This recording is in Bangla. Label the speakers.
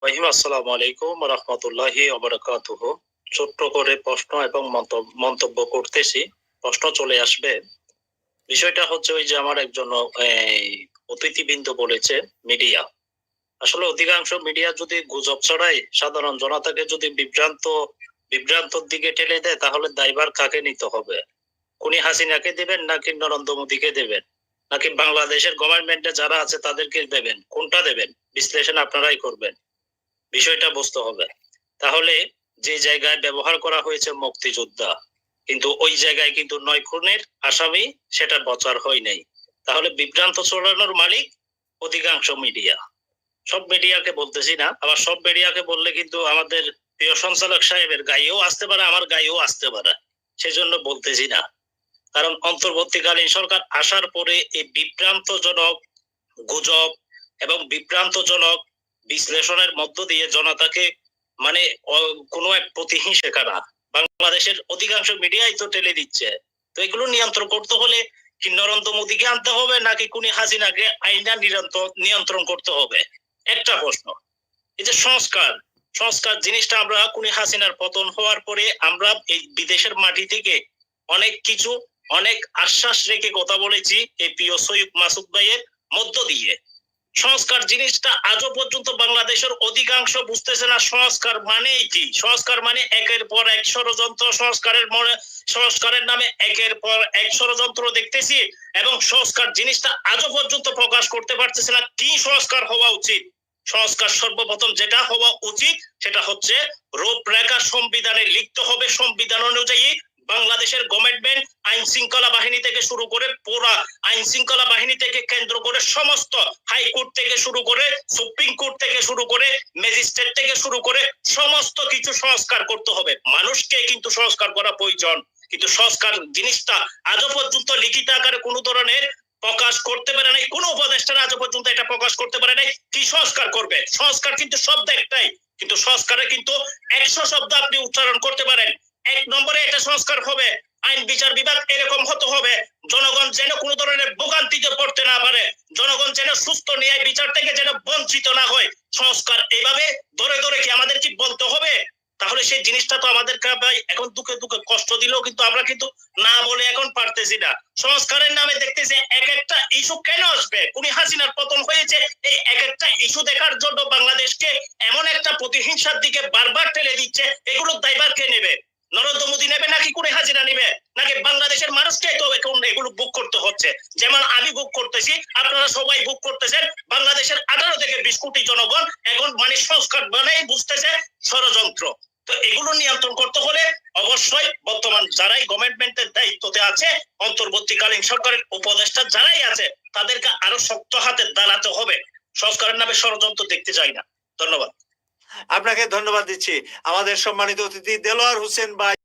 Speaker 1: আসসালামু আলাইকুম ওয়া রাহমাতুল্লাহি ওয়া বারাকাতুহু। ছোট্ট করে প্রশ্ন এবং মন্তব্য করতেছি। প্রশ্ন চলে আসবে। বিষয়টা হচ্ছে ওই যে আমার একজন এই অতিথিবৃন্দ বলেছে মিডিয়া। আসলে অধিকাংশ মিডিয়া যদি গুজব ছড়ায় সাধারণ জনতাকে যদি বিভ্রান্তর দিকে ঠেলে দেয় তাহলে দায়ভার কাকে নিতে হবে? খুনি হাসিনাকে দিবেন নাকি নরেন্দ্র মোদীকে দেবেন? নাকি বাংলাদেশের গভর্নমেন্টে যারা আছে তাদেরকে দেবেন? কোনটা দেবেন? বিশ্লেষণ আপনারাই করবেন। বিষয়টা বুঝতে হবে। তাহলে যে জায়গায় ব্যবহার করা হয়েছে মুক্তিযোদ্ধা, কিন্তু ওই জায়গায় কিন্তু ৯ খুনের আসামি, সেটা বচার হয় নাই। তাহলে বিভ্রান্ত ছড়ানোর মালিক অধিকাংশ মিডিয়া। সব মিডিয়াকে বলতেছি না, আবার সব মিডিয়াকে বললে কিন্তু আমাদের প্রিয় সঞ্চালক সাহেবের গায়েও আসতে পারে, আমার গায়েও আসতে পারে। সেজন্য বলতেছি না। কারণ অন্তর্বর্তীকালীন সরকার আসার পরে এই বিভ্রান্তজনক গুজব এবং বিভ্রান্তজনক বিশ্লেষণের মধ্য দিয়ে জনতাকে মানে কোনো এক প্রতিহিংসা করা বাংলাদেশের অধিকাংশ মিডিয়াই তো টেলে দিচ্ছে। তো এগুলো নিয়ন্ত্রণ করতে হলে কি নরেন্দ্র মোদীকে আনতে হবে নাকি খুনি হাসিনাকে আইনা নিয়ন্ত্রণ করতে হবে? একটা প্রশ্ন। এই যে সংস্কার সংস্কার জিনিসটা আমরা খুনি হাসিনার পতন হওয়ার পরে আমরা এই বিদেশের মাটি থেকে অনেক কিছু অনেক আশ্বাস রেখে কথা বলেছি এই প্রিয় সৈয়দ মাসুদ ভাইয়ের মধ্য দিয়ে। সংস্কার জিনিসটা আজও পর্যন্ত বাংলাদেশের অধিকাংশ বুঝতেছে না। সংস্কার মানে কি? সংস্কার মানে একের পর এক ষড়যন্ত্র। সংস্কারের নামে একের পর এক ষড়যন্ত্র দেখতেছি এবং সংস্কার জিনিসটা আজও পর্যন্ত প্রকাশ করতে পারতেছে না। কি সংস্কার হওয়া উচিত? সংস্কার সর্বপ্রথম যেটা হওয়া উচিত সেটা হচ্ছে রূপরেখা সংবিধানে লিখতে হবে। সংবিধান অনুযায়ী বাংলাদেশের গভর্নমেন্ট আইন শৃঙ্খলা বাহিনী থেকে শুরু করে পুরা আইন শৃঙ্খলা বাহিনী থেকে কেন্দ্র করে সমস্ত হাইকোর্ট থেকে শুরু করে সুপ্রিম কোর্ট থেকে শুরু করে ম্যাজিস্ট্রেট থেকে শুরু করে সমস্ত কিছু সংস্কার করতে হবে। মানুষকে কিন্তু সংস্কার করা প্রয়োজন, কিন্তু সংস্কার জিনিসটা আজও পর্যন্ত লিখিত আকারে কোনো ধরনের প্রকাশ করতে পারে নাই। কোনো উপদেষ্টারা আজও পর্যন্ত এটা প্রকাশ করতে পারে নাই। কি সংস্কার করবে? সংস্কার কিন্তু শব্দ একটাই, কিন্তু সংস্কারে কিন্তু ১০০ শব্দ আপনি উচ্চারণ করতে পারেন। ১ নম্বরে এটা সংস্কার হবে আইন বিচার বিভাগ এরকম হতে হবে জনগণ যেন কোনো ধরনের ভোগান্তিতে পড়তে না পারে, জনগণ যেন সুস্থ ন্যায় বিচার থেকে যেন বঞ্চিত না হয়। সংস্কার এইভাবে ধরে ধরে কি আমাদের কি বলতে হবে? তাহলে সেই জিনিসটা তো আমাদেরকে ভাই এখন দুঃখে দুঃখে কষ্ট দিলেও কিন্তু আমরা কিন্তু না বলে এখন পারতেছি না। সংস্কারের নামে দেখতেছি এক একটা ইস্যু কেন আসবে? খুনি হাসিনার পতন হয়েছে, এই এক একটা ইস্যু দেখার জন্য বাংলাদেশকে এমন একটা প্রতিহিংসার দিকে বারবার ঠেলে দিচ্ছে। এগুলোর দায়ভার কে নেবে? নরেন্দ্র মোদী নেবে নাকি খুনি হাসিনা নেবে নাকি বাংলাদেশের মানুষকে তো এগুলো বুক করতে হচ্ছে? যেমন আমি বুক করতেছি, আপনারা সবাই বুক করতেছেন। বাংলাদেশের 18 থেকে 20 কোটি জনগণ এখন মানে সংস্কার মানেই বুঝতেছে ষড়যন্ত্র। তো এগুলো নিয়ন্ত্রণ করতে হলে অবশ্যই বর্তমান যারাই গভর্নমেন্টের দায়িত্বতে আছে, অন্তর্বর্তীকালীন সরকারের উপদেষ্টা যারাই আছে, তাদেরকে আরো শক্ত হাতে দাঁড়াতে হবে। সংস্কারের নামে ষড়যন্ত্র দেখতে চাই না। ধন্যবাদ।
Speaker 2: আপনাকে ধন্যবাদ দিচ্ছি। আমাদের সম্মানিত অতিথি দেলোয়ার হোসেন ভাই।